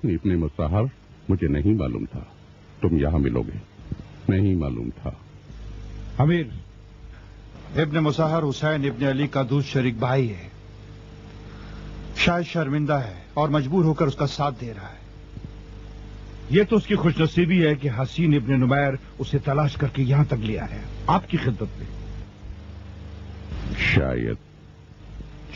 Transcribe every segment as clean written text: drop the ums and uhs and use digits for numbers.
ابن مصہر مجھے نہیں معلوم تھا تم یہاں ملو گے، نہیں معلوم تھا۔ امیر، ابن مصہر حسین ابن علی کا دوست شریک بھائی ہے، شاید شرمندہ ہے اور مجبور ہو کر اس کا ساتھ دے رہا ہے۔ یہ تو اس کی خوش نصیبی ہے کہ حسین ابن نمیر اسے تلاش کر کے یہاں تک لیا ہے آپ کی خدمت میں۔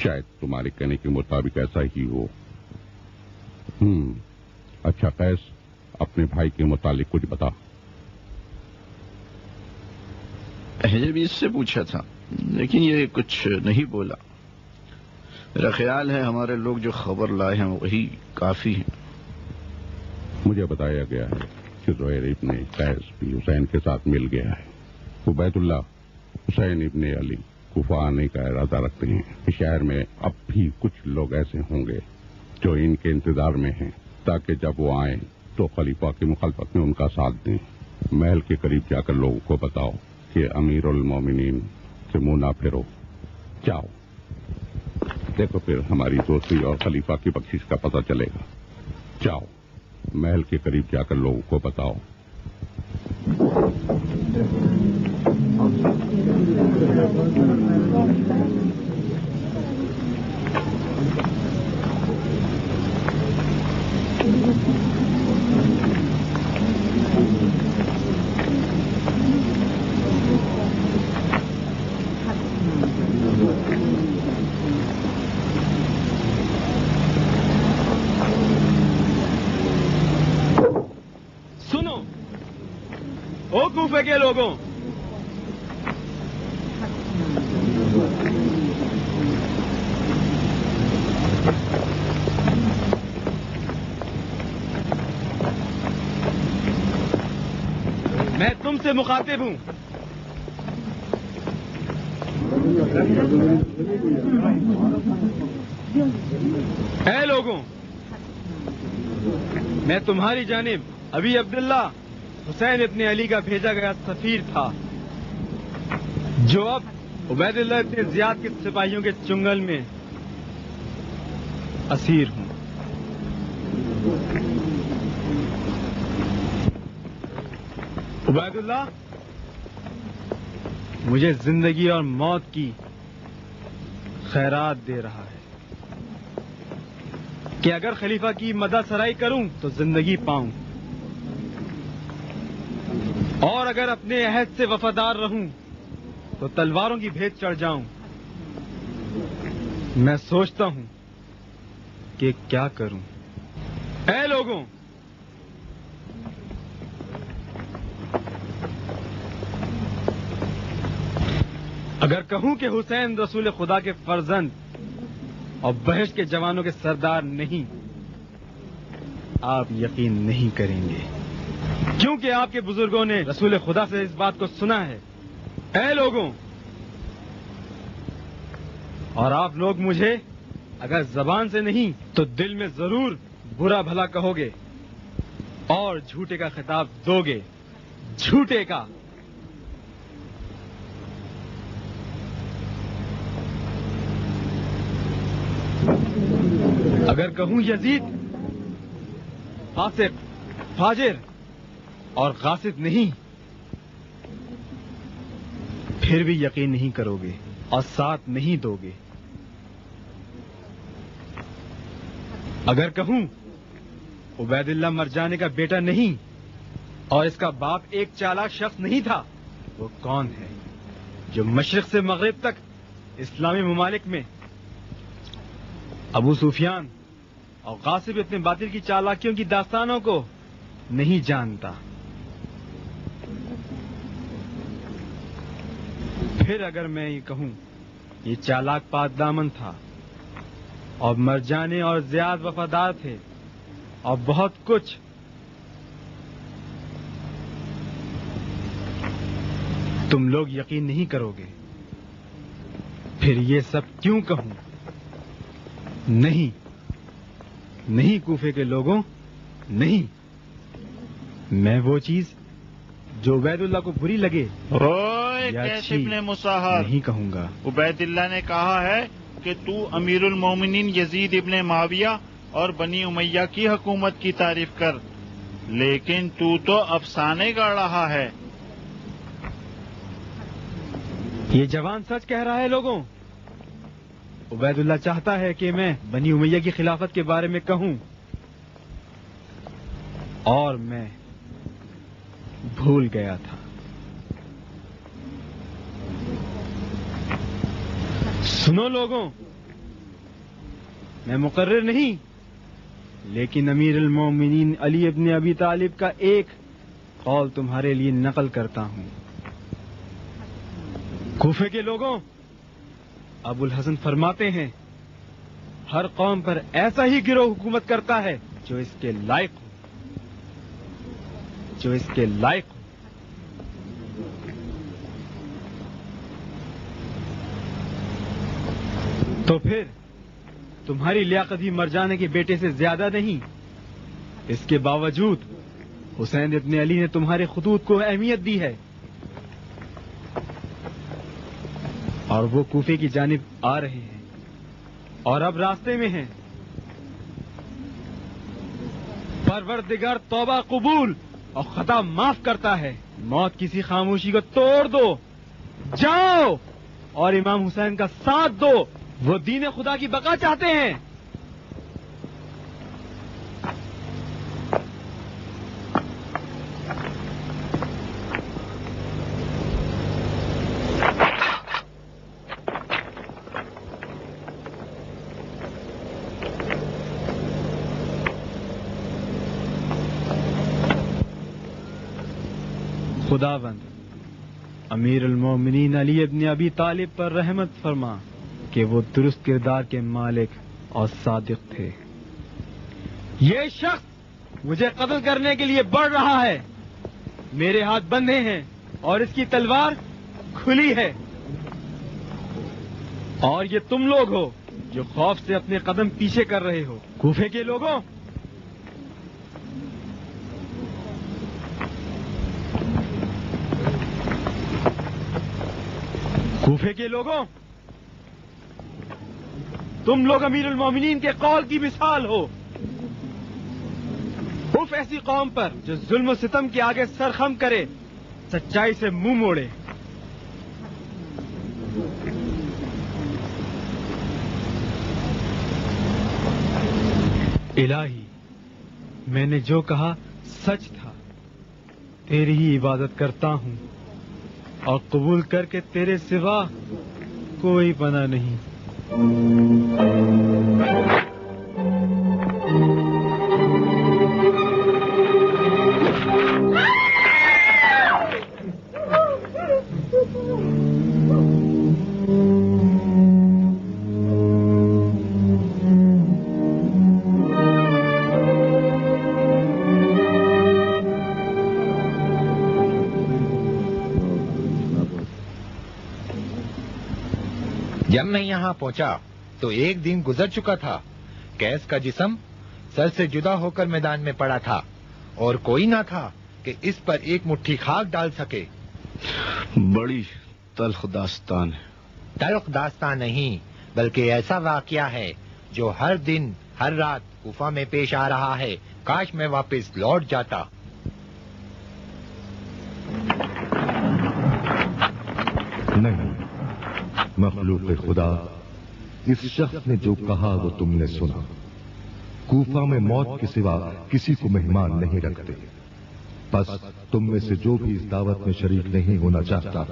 شاید تمہارے کہنے کے مطابق ایسا ہی ہو۔ اچھا قیس، اپنے بھائی کے متعلق کچھ بتا۔ مجھے بھی اس سے پوچھا تھا لیکن یہ کچھ نہیں بولا۔ میرا خیال ہے ہمارے لوگ جو خبر لائے ہیں وہی کافی ہیں۔ مجھے بتایا گیا ہے کہ زہیر ابن قیس بھی حسین کے ساتھ مل گیا ہے۔ عبید اللہ حسین ابن علی کوفہ آنے کا ارادہ رکھتے ہیں۔ شہر میں اب بھی کچھ لوگ ایسے ہوں گے جو ان کے انتظار میں ہیں تاکہ جب وہ آئیں تو خلیفہ کی مخالفت میں ان کا ساتھ دیں۔ محل کے قریب جا کر لوگوں کو بتاؤ کہ امیر المومنین سے منہ نہ پھرو، جاؤ۔ دیکھو پھر ہماری دوستی اور خلیفہ کی بخشش کا پتہ چلے گا۔ جاؤ، محل کے قریب جا کر لوگوں کو بتاؤ۔ کوفے کے لوگوں، سے مخاطب ہوں. اے لوگوں، میں تمہاری جانب ابھی عبداللہ حسین ابن علی کا بھیجا گیا سفیر تھا، جو اب عبید اللہ ابن زیاد کے سپاہیوں کے چنگل میں اسیر ہوں. عبید اللہ مجھے زندگی اور موت کی خیرات دے رہا ہے کہ اگر خلیفہ کی مدد سرائی کروں تو زندگی پاؤں، اور اگر اپنے عہد سے وفادار رہوں تو تلواروں کی بھیٹ چڑھ جاؤں. میں سوچتا ہوں کہ کیا کروں. اے لوگوں، اگر کہوں کہ حسین رسول خدا کے فرزند اور بہشت کے جوانوں کے سردار نہیں، آپ یقین نہیں کریں گے، کیونکہ آپ کے بزرگوں نے رسول خدا سے اس بات کو سنا ہے. اے لوگوں، اور آپ لوگ مجھے اگر زبان سے نہیں تو دل میں ضرور برا بھلا کہو گے اور جھوٹے کا خطاب دو گے، جھوٹے کا. اگر کہوں یزید فاسق، فاجر اور غاصب نہیں، پھر بھی یقین نہیں کرو گے اور ساتھ نہیں دو گے. اگر کہوں عبید اللہ مرجانی کا بیٹا نہیں اور اس کا باپ ایک چالاک شخص نہیں تھا، وہ کون ہے جو مشرق سے مغرب تک اسلامی ممالک میں ابو سفیان اور غاصب ابن باطل کی چالاکیوں کی داستانوں کو نہیں جانتا؟ پھر اگر میں یہ کہوں یہ چالاک پاک دامن تھا اور مرجانی اور زیاد وفادار تھے اور بہت کچھ، تم لوگ یقین نہیں کرو گے. پھر یہ سب کیوں کہوں؟ نہیں نہیں کوفے کے لوگوں، نہیں. میں وہ چیز جو عبید اللہ کو بری لگے یا اچھی نہیں کہوں گا. عبید اللہ نے کہا ہے کہ تو امیر المومنین یزید ابن معاویہ اور بنی امیہ کی حکومت کی تعریف کر، لیکن تو افسانے گاڑ رہا ہے. یہ جوان سچ کہہ رہا ہے لوگوں. عبید اللہ چاہتا ہے کہ میں بنی امیہ کی خلافت کے بارے میں کہوں، اور میں بھول گیا تھا. سنو لوگوں، میں مقرر نہیں، لیکن امیر المومنین علی ابن ابی طالب کا ایک قول تمہارے لیے نقل کرتا ہوں. کوفے کے لوگوں، ابو الحسن فرماتے ہیں ہر قوم پر ایسا ہی گروہ حکومت کرتا ہے جو اس کے لائق ہو، جو اس کے لائق ہو. تو پھر تمہاری لیاقت بھی مرجانی کے بیٹے سے زیادہ نہیں. اس کے باوجود حسین ابن علی نے تمہارے خطوط کو اہمیت دی ہے اور وہ کوفے کی جانب آ رہے ہیں اور اب راستے میں ہیں. پروردگار توبہ قبول اور خطا معاف کرتا ہے. موت کسی خاموشی کو توڑ دو، جاؤ اور امام حسین کا ساتھ دو. وہ دین خدا کی بقا چاہتے ہیں. خداوند امیر المومنین علی ابن ابی طالب پر رحمت فرما کہ وہ درست کردار کے مالک اور صادق تھے. یہ شخص مجھے قتل کرنے کے لیے بڑھ رہا ہے. میرے ہاتھ بندھے ہیں اور اس کی تلوار کھلی ہے، اور یہ تم لوگ ہو جو خوف سے اپنے قدم پیچھے کر رہے ہو۔ کوفے کے لوگوں، کوفے کے لوگوں، تم لوگ امیر المومنین کے قول کی مثال ہو۔ اف ایسی قوم پر جو ظلم و ستم کے آگے سر خم کرے، سچائی سے منہ موڑے۔ الہی، میں نے جو کہا سچ تھا، تیری ہی عبادت کرتا ہوں اور قبول کر کے تیرے سوا کوئی پناہ نہیں۔ جب میں یہاں پہنچا تو ایک دن گزر چکا تھا۔ قیس کا جسم سر سے جدا ہو کر میدان میں پڑا تھا اور کوئی نہ تھا کہ اس پر ایک مٹھی خاک ڈال سکے۔ بڑی تلخ داستان ہے۔ تلخ داستان نہیں، بلکہ ایسا واقعہ ہے جو ہر دن ہر رات کوفہ میں پیش آ رہا ہے۔ کاش میں واپس لوٹ جاتا۔ نہیں، مخلوق خدا، اس شخص نے جو کہا وہ تم نے سنا۔ کوفہ میں موت کے سوا کسی کو مہمان نہیں رکھتے۔ بس تم میں سے جو بھی اس دعوت میں شریک نہیں ہونا چاہتا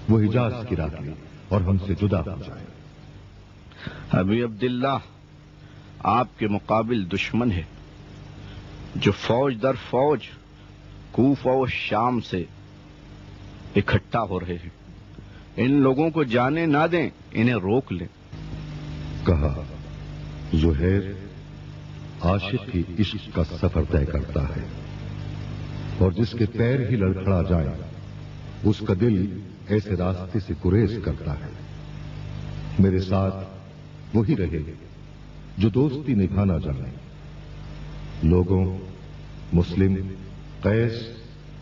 وہ حجاز کی راہ لے اور ہم سے جدا ہو جائے۔ ابی عبداللہ آپ کے مقابل دشمن ہے جو فوج در فوج کوفہ و شام سے اکٹھا ہو رہے ہیں۔ ان لوگوں کو جانے نہ دیں، انہیں روک لیں۔ کہا زہیر عاشق کی عشق کا سفر طے کرتا ہے، اور جس کے پیر ہی لڑکھڑا جائیں اس کا دل ایسے راستے سے گریز کرتا ہے۔ میرے ساتھ وہی رہے جو دوستی نبھانا جانے۔ لوگوں، مسلم، قیس،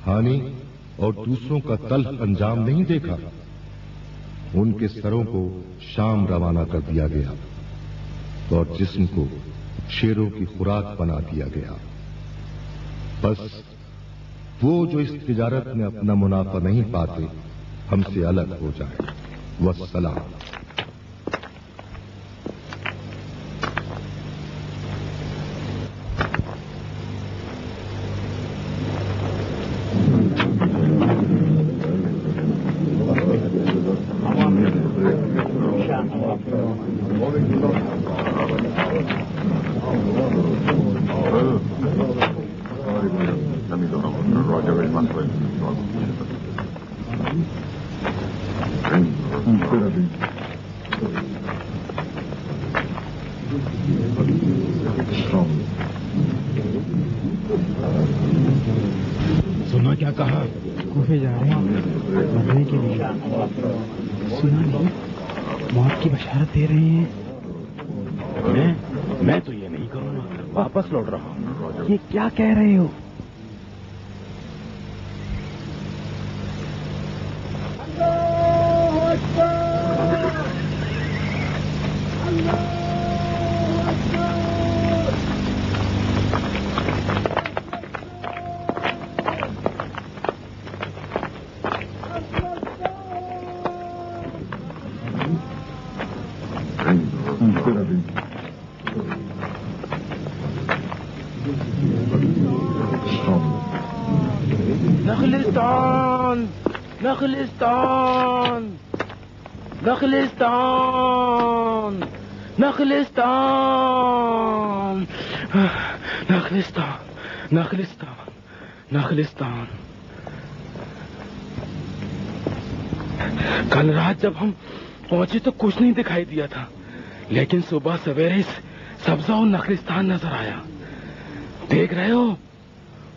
ہانی اور دوسروں کا تلخ انجام نہیں دیکھا؟ ان کے سروں کو شام روانہ کر دیا گیا اور جسم کو شیروں کی خوراک بنا دیا گیا۔ بس وہ جو اس تجارت میں اپنا منافع نہیں پاتے ہم سے الگ ہو جائے۔ والسلام۔ سنا کیا کہا؟ کوفے جا رہے ہیں مرنے کے لیے۔ سنا نہیں، موت کی بشارت دے رہے ہیں۔ میں تو یہ نہیں کروں گا، واپس لوٹ رہا ہوں۔ یہ کیا کہہ رہے ہو؟ نخلستان نخلستان نخلستان نخلستان نخلستان نخلستان نخلستان۔ کل رات جب ہم پہنچے تو کچھ نہیں دکھائی دیا تھا، لیکن صبح سویرے سبزہ اور نخلستان نظر آیا۔ دیکھ رہے ہو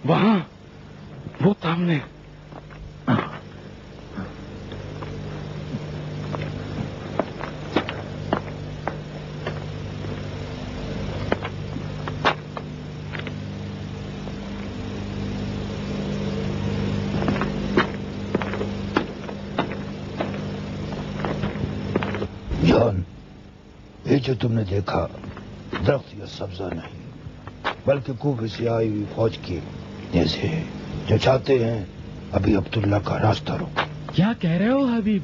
وہاں وہ سامنے یہ جو تم نے دیکھا درخت یا سبزہ نہیں بلکہ کوفے سے آئی ہوئی فوج کے نیزے ہیں جو چاہتے ہیں ابھی عبداللہ کا راستہ روکو۔ کیا کہہ رہے ہو حبیب؟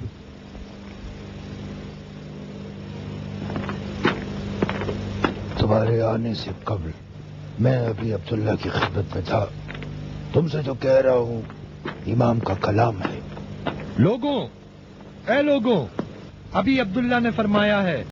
تمہارے آنے سے قبل میں ابھی عبداللہ کی خدمت میں تھا۔ تم سے جو کہہ رہا ہوں امام کا کلام ہے۔ لوگوں، اے لوگوں، ابھی عبداللہ نے فرمایا ہے